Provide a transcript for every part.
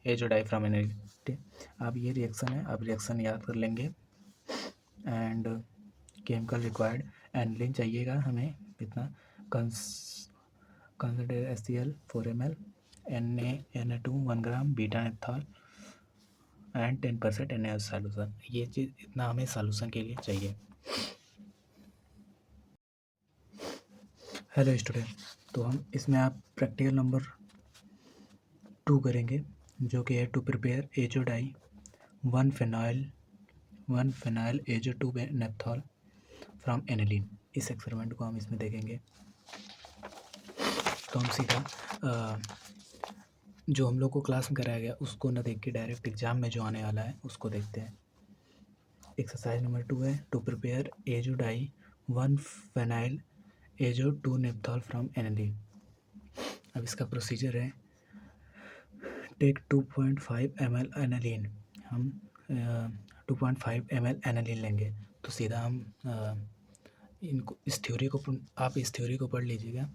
Azo dye from aniline. ठीक, अब ये रिएक्शन है, अब रिएक्शन याद कर लेंगे। एंड केमिकल रिक्वायर्ड, एनिलीन चाहिएगा हमें कितना, concentrate HCl 4 ml, Na2 1 gram, beta नेप्थॉल and 10% NaOH solution. ये चीज़ इतना हमें सॉल्यूशन के लिए चाहिए। हेलो स्टूडेंट, तो हम इसमें आप प्रैक्टिकल नंबर 2 करेंगे, जो कि है to prepare azo dye 1 phenyl azo 2 naphthol from aniline. इस एक्सपेरिमेंट को हम इसमें देखेंगे। तो हम सीधा जो हम लोग को क्लास में कराया गया उसको ना देख के डायरेक्ट एग्जाम में जो आने वाला है उसको देखते हैं। एक्सरसाइज नंबर 2 है to prepare azo dye 1 phenyl azo 2 naphthol from aniline. अब इसका प्रोसीजर है, टेक 2.5 ml एनालिन। हम 2.5 ml एनालिन लेंगे। तो सीधा हम इनको इस थ्योरी को, आप इस थ्योरी को पढ़ लीजिएगा।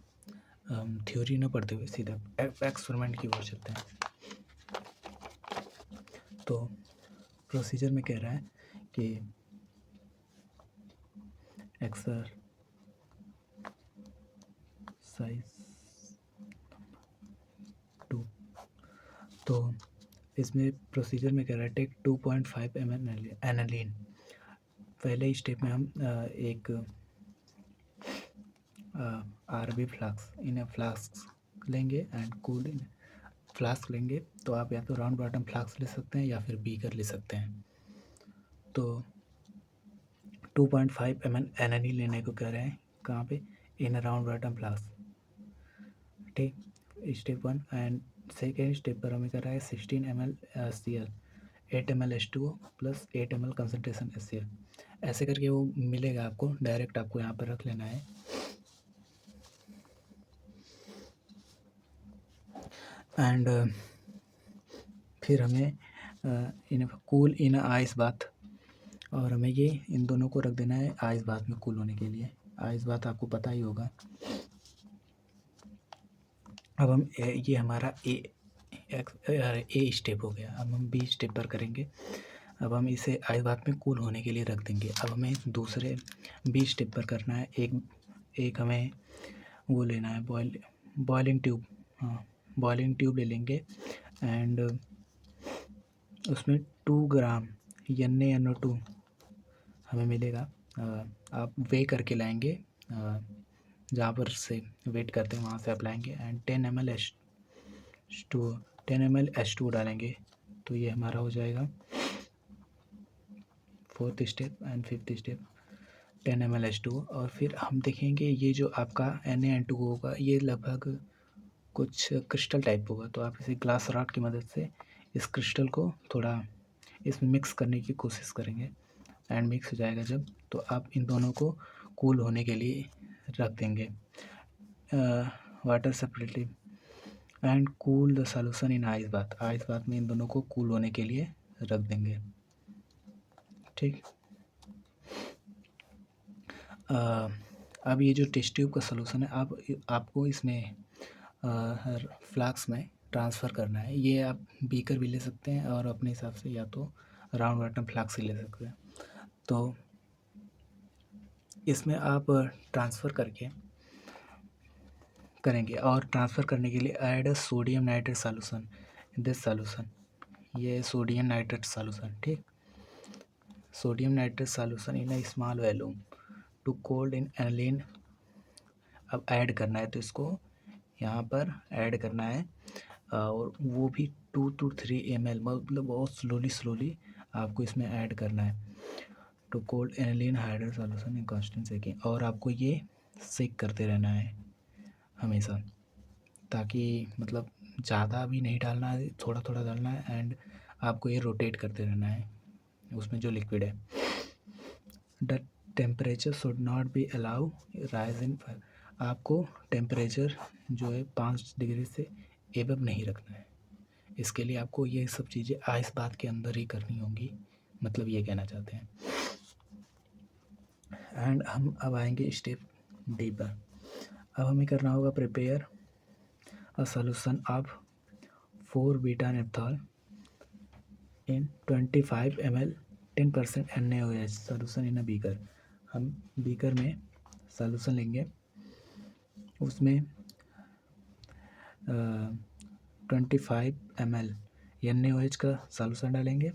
थ्योरी ना पढ़ते हुए सीधा एक्सपेरिमेंट की ओर चलते हैं। तो प्रोसीजर में कह रहा है कि एक्सरसाइज 2, तो इसमें प्रोसीजर में कह रहा है टेक 2.5 ml एनालिन। पहले स्टेप में हम एक RB फ्लास्क, इन्हें फ्लास्क लेंगे एंड कूल इन फ्लास्क लेंगे। तो आप या तो राउंड बॉटम फ्लास्क ले सकते हैं या फिर बीकर ले सकते हैं। तो 2.5 ml एनालिन लेने को कह रहे हैं, कहाँ पे, इन राउंड बॉटम फ्लास्क। ठीक, स्टेप 1। एंड सेकेंड स्टेप पर हमें कर रहा है 16 ml Cl, 8 ml H2O plus 8 ml concentration HCl। ऐसे करके वो मिलेगा आपको, डायरेक्ट आपको यहाँ पर रख लेना है। एंड फिर हमें in cool in ice bath, और हमें ये इन दोनों को रख देना है आइस बाथ में कूल होने के लिए। आइस बाथ आपको पता ही होगा। अब हम ये हमारा ए स्टेप हो गया। अब हम B स्टेप पर करेंगे। अब हम इसे आइस बाथ में कूल होने के लिए रख देंगे। अब हमें दूसरे B स्टेप पर करना है, एक हमें वो लेना है, बॉइलिंग ट्यूब। हाँ, बॉइलिंग ट्यूब ले लेंगे एंड उसमें 2 ग्राम NaNO2 हमें मिलेगा। आप वे करके लाएंगे, जहाँ पर से वेट करते हैं वहाँ से आप लाएंगे। एंड 10 ml H2O डालेंगे। तो ये हमारा हो जाएगा 4th step and 5th step, 10 ml H2O। और फिर हम देखेंगे ये जो आपका Na2 होगा ये लगभग कुछ क्रिस्टल टाइप होगा। तो आप इसे ग्लास रॉड की मदद से इस क्रिस्टल को थोड़ा इसमें मिक्स करने की कोशिश करेंगे। एंड मिक्स हो जाएगा जब, तो आप इन दोनों को कूल होने के लिए रख देंगे water separately and cool the solution in ice bath. Ice bath में इन दोनों को कूल होने के लिए रख देंगे। ठीक, अब ये जो टेस्ट ट्यूब का सॉल्यूशन है आपको इसमें फ्लास्क में ट्रांसफ़र करना है। ये आप बीकर भी ले सकते हैं और अपने हिसाब से या तो राउंड बॉटम फ्लास्क ही ले सकते हैं। तो इसमें आप ट्रांसफ़र करेंगे और ट्रांसफ़र करने के लिए add sodium nitrate solution in this solution. ये सोडियम नाइट्रेट सॉल्यूशन, ठीक, sodium nitrate solution in a small volume to cold in aniline. अब ऐड करना है, तो इसको यहाँ पर ऐड करना है और वो भी 2 to 3 ml, मतलब बहुत स्लोली आपको इसमें ऐड करना है to cold aniline hydrate solution in constant shaking. और आपको ये सेक करते रहना है हमेशा, ताकि मतलब ज़्यादा भी नहीं डालना है, थोड़ा थोड़ा डालना है। एंड आपको ये रोटेट करते रहना है उसमें जो लिक्विड है। The temperature should not be allow rise in, आपको टेम्परेचर जो है 5 डिग्री से एबव नहीं रखना है। इसके लिए आपको ये सब चीज़ें आइस बाथ के अंदर ही करनी होंगी, मतलब ये कहना चाहते हैं। एंड हम अब आएंगे स्टेप D पर। अब हमें करना होगा prepare a solution of 4 beta नेप्थॉल in 25 ml 10% NaOH solution in a beaker। हम बीकर में सॉल्यूशन लेंगे, उसमें 25 ml NaOH का सॉल्यूशन डालेंगे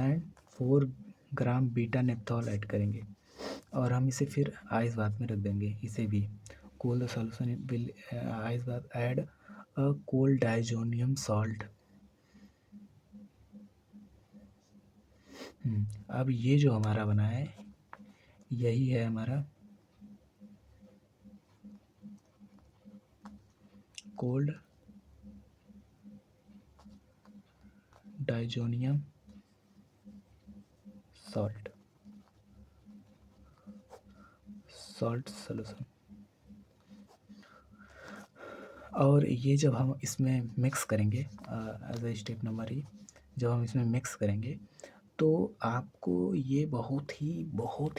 एंड 4 ग्राम बीटा नेप्थॉल ऐड करेंगे और हम इसे फिर आइस बाथ में रख देंगे। इसे भी cool the solution will ice bath, add a cold diazonium salt। अब ये जो हमारा बना है यही है हमारा कोल्ड डाइजोनियम सॉल्ट सॉल्यूशन। और ये जब हम इसमें मिक्स करेंगे as a step number E, जब हम इसमें मिक्स करेंगे तो आपको ये बहुत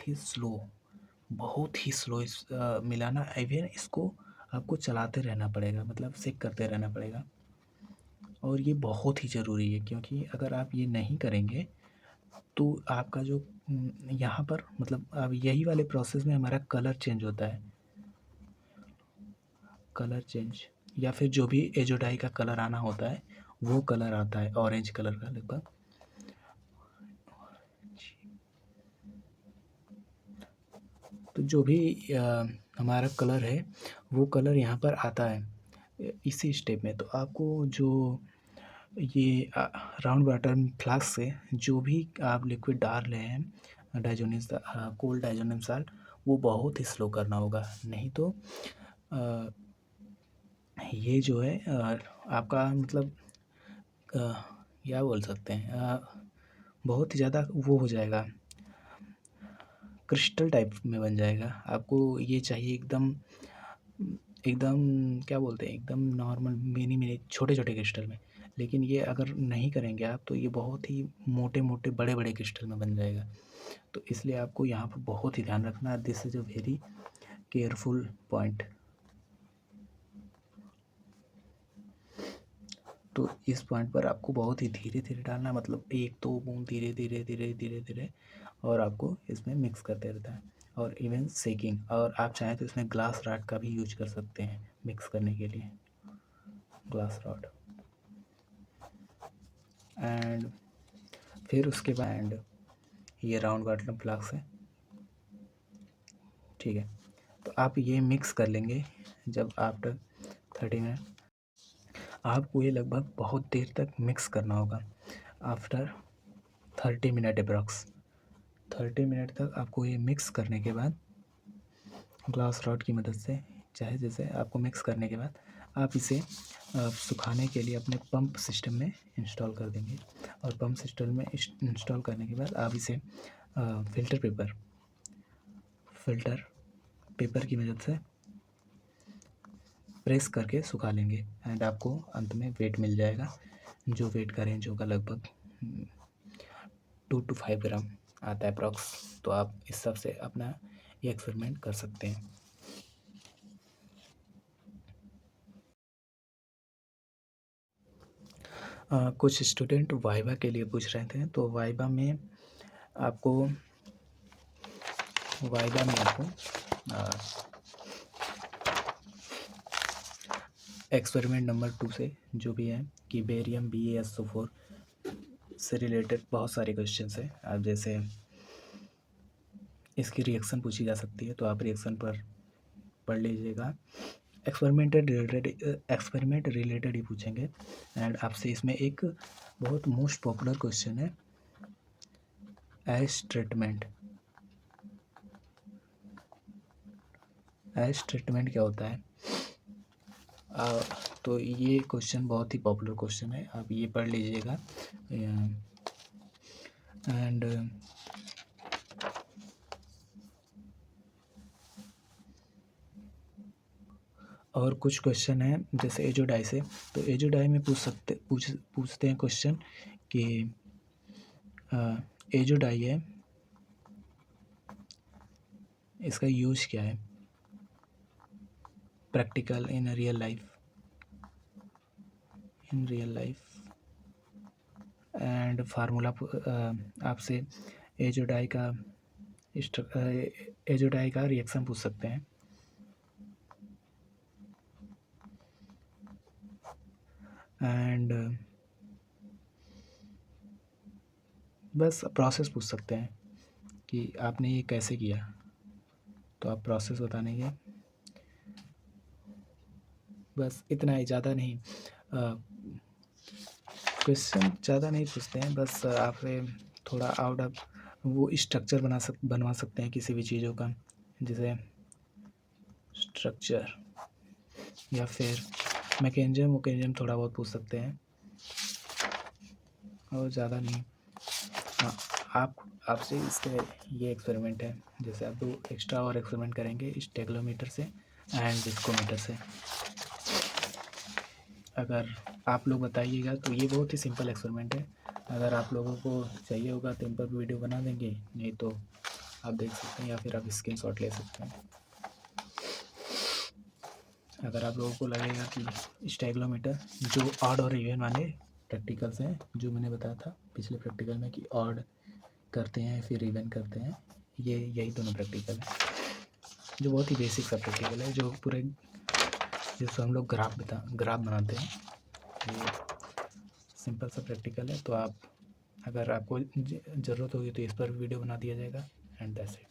ही स्लो इस मिलाना। इवन इसको आपको चलाते रहना पड़ेगा, मतलब सेक करते रहना पड़ेगा। और ये बहुत ही ज़रूरी है क्योंकि अगर आप ये नहीं करेंगे तो आपका जो यहाँ पर मतलब अब यही वाले प्रोसेस में हमारा कलर चेंज होता है, कलर चेंज या फिर जो भी एजोडाई का कलर आना होता है वो कलर आता है, ऑरेंज कलर का लगभग। तो जो भी हमारा कलर है वो कलर यहाँ पर आता है इसी स्टेप में। तो आपको जो ये राउंड वाटर फ्लास्क से जो भी आप लिक्विड डाल रहे हैं डाइजोनियम कोल्ड डाइजोनियम साल्ट, वो बहुत ही स्लो करना होगा, नहीं तो ये जो है आपका मतलब क्या बोल सकते हैं, बहुत ही ज़्यादा वो हो जाएगा, क्रिस्टल टाइप में बन जाएगा। आपको ये चाहिए एकदम एकदम क्या बोलते हैं, एकदम नॉर्मल मिनी छोटे छोटे क्रिस्टल में। लेकिन ये अगर नहीं करेंगे आप तो ये बहुत ही मोटे मोटे बड़े बड़े क्रिस्टल में बन जाएगा। तो इसलिए आपको यहाँ पर बहुत ही ध्यान रखना, this is a very careful point. तो इस पॉइंट पर आपको बहुत ही धीरे धीरे डालना, मतलब 1-2 बूंद धीरे धीरे धीरे धीरे धीरे, और आपको इसमें मिक्स करते रहता है। और इवन सेकिंग, और आप चाहें तो इसमें ग्लास रॉड का भी यूज कर सकते हैं मिक्स करने के लिए, ग्लास रॉड। एंड फिर उसके बाद ये राउंड वाटर फ्लास्क है, ठीक है। तो आप ये मिक्स कर लेंगे जब आफ्टर 30 मिनट, आपको ये लगभग बहुत देर तक मिक्स करना होगा। आफ्टर 30 मिनट अप्रॉक्स 30 मिनट तक आपको ये मिक्स करने के बाद ग्लास रॉड की मदद से, चाहे जैसे आपको मिक्स करने के बाद आप इसे सुखाने के लिए अपने पंप सिस्टम में इंस्टॉल कर देंगे। और पंप सिस्टम में इंस्टॉल करने के बाद आप इसे फिल्टर पेपर की मदद से प्रेस करके सुखा लेंगे। एंड आपको अंत में वेट मिल जाएगा, जो वेट का रेंज होगा लगभग 2 to 5 ग्राम आता है अप्रॉक्स। तो आप इस सब से अपना ये एक्सपेरिमेंट कर सकते हैं। कुछ स्टूडेंट वाइवा के लिए पूछ रहे थे, तो वाइवा में आपको एक्सपेरिमेंट नंबर 2 से जो भी है कि बेरियम BaSO4 से रिलेटेड बहुत सारे क्वेश्चंस हैं। आप जैसे इसकी रिएक्शन पूछी जा सकती है, तो आप रिएक्शन पर पढ़ लीजिएगा। एक्सपेरिमेंट रिलेटेड ही पूछेंगे। एंड आपसे इसमें एक बहुत मोस्ट पॉपुलर क्वेश्चन है, एश ट्रीटमेंट क्या होता है। तो ये क्वेश्चन बहुत ही पॉपुलर क्वेश्चन है, आप ये पढ़ लीजिएगा। एंड और कुछ क्वेश्चन हैं जैसे एजोडाई से, तो एजोडाई में पूछते हैं क्वेश्चन कि एजोडाई है, इसका यूज क्या है practical in real life. And formula आपसे एजोडाई का एजोडाई का रिएक्शन पूछ सकते हैं। एंड बस प्रोसेस पूछ सकते हैं कि आपने ये कैसे किया, तो आप प्रोसेस बताने के, बस इतना ही, ज़्यादा नहीं। क्वेश्चन ज़्यादा नहीं पूछते हैं, बस आपसे थोड़ा आउट ऑफ वो स्ट्रक्चर बनवा सकते हैं किसी भी चीज़ों का, जैसे स्ट्रक्चर या फिर मैकेनिज्म थोड़ा बहुत पूछ सकते हैं, और ज़्यादा नहीं। हाँ, आपसे इसके ये एक्सपेरिमेंट है, जैसे आप 2 एक्स्ट्रा और एक्सपेरिमेंट करेंगे स्टेगलोमीटर से एंड डिस्कोमीटर से। अगर आप लोग बताइएगा तो ये बहुत ही सिंपल एक्सपेरिमेंट है। अगर आप लोगों को चाहिए होगा तो इन पर वीडियो बना देंगे, नहीं तो आप देख सकते हैं या फिर आप स्क्रीनशॉट ले सकते हैं। अगर आप लोगों को लगेगा कि स्टेगलोमीटर जो ऑड और इवन वाले प्रैक्टिकल्स हैं, जो मैंने बताया था पिछले प्रैक्टिकल में कि ऑड करते हैं फिर इवन करते हैं, यही दोनों प्रैक्टिकल है, जो बहुत ही बेसिक सा प्रैक्टिकल है, जो पूरे जिससे हम लोग ग्राफ बनाते हैं, ये सिंपल सा प्रैक्टिकल है। तो आप अगर आपको ज़रूरत होगी तो इस पर वीडियो बना दिया जाएगा। And that's it.